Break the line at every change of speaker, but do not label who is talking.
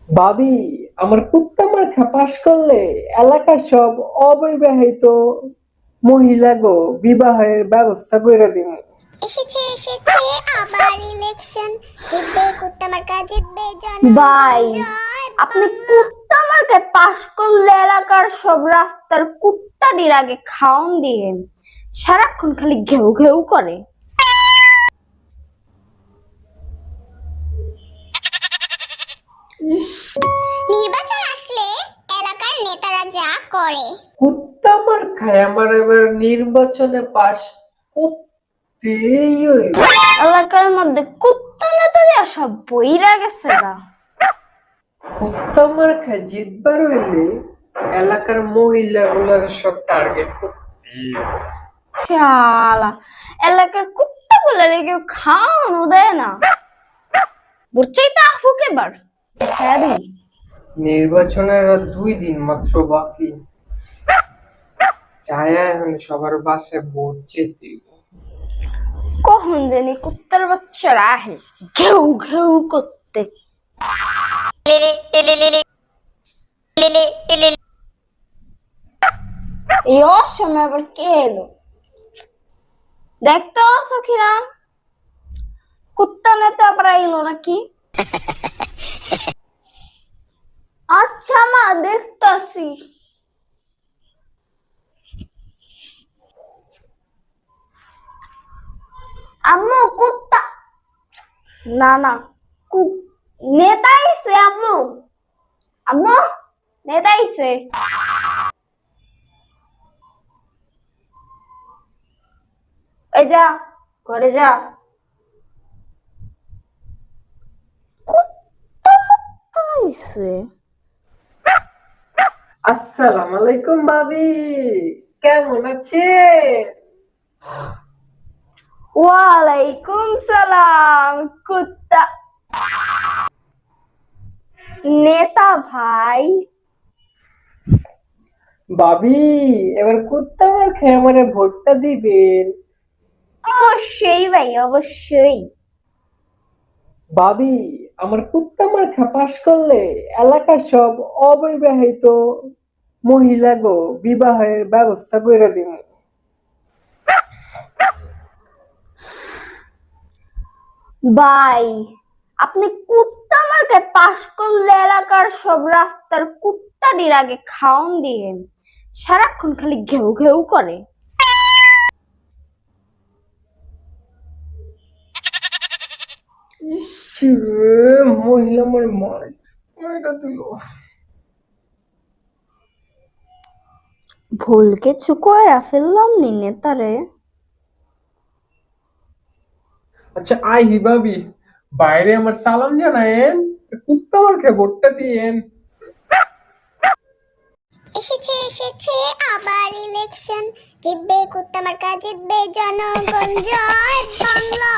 ভাবি, আমার কুত্তা মার্কা পাশ করলে এলাকার সব অবিবাহিত মহিলা গো বিবাহের ব্যবস্থা করে দিব।
এসেছে এসেছে আবার ইলেকশন, জিতবে কুত্তামার্কা, জিতবে
ভাই,
জনগণ, জয়
আপনি
বাংলা।
কুত্তা মার্কে পাশ করলে এলাকার সব রাস্তার কুত্তাটির আগে খাওন দিয়ে সারাক্ষণ খালি ঘেউ ঘেউ করে।
ইস,
নির্বাচন আসলে এলাকার নেতারা যা করে।
কুত্তা মার্কায় আমার এবার নির্বাচনে পাশ করতেই হইবে।
এলাকার মধ্যে কুত্তা নেতা দিয়া সব বইরা গেছে গা।
কুত্তা মার্কায় জিতবার হইলে এলাকার মহিলা গুলার সব টার্গেট করতে হবে।
শালা, এলাকার কুত্তা গুলারে কেউ খাওয়ানো দেয় না। বুঝছই তো আফুক এবার। হ্যাঁ রে।
নির্বাচনের আর 2 দিন মাত্র বাকি। চায়া এখন সবার বাসায় ভোট চেতে দিব।
কখন জানি কুত্তার বাচ্চারা আহে ঘেউ ঘেউ করতে। এই অসময় আবার কে এলো দেখতো সখিনা? কুত্তা নেতা আবার এলো নাকি? আচ্ছা মা, দেখতাছি। আম্মু কুত্তা, না না, নেতা আইছে আম্মু। আম্মু, নেতা আইছে। এই যা, ঘরে যা। কুত্তা নেতা আইছে।
আসসালামু আলাইকুম ভাবি, কেমন আছেন?
ওয়ালাইকুম সালাম। কুত্তা নেতা ভাই।
ভাবি, এবার কুত্তা মার খেয়ে আমারে ভোটটা দিবেন।
অবশ্যই ভাই, অবশ্যই।
ভাবি, আমার কুত্তা মার খা পাশ করলে এলাকার সব অবিবাহিত মহিলা গো বিবাহের ব্যবস্থা করে দিব।
ভাই, আপনি কুত্তা মার্কে পাশ করলে এলাকার সব রাস্তার কুত্তাটির আগে খাওন দিয়ে সারাক্ষণ খালি ঘেউ ঘেউ করে।
ইস রে, মহিলা আমার মায়েরা দিল।
ভুল কিছু কইরা ফেললাম নি নেতারে।
আচ্ছা আইহি ভাবি, বাইরে আমার সালাম জানায়েন, কুত্তা মার খেয়ে ভোটটা দিয়েন।
এসেছে এসেছে আবার ইলেকশন, জিতবে কুত্তামার্কা, জিতবে জনগণ, জয় বাংলা।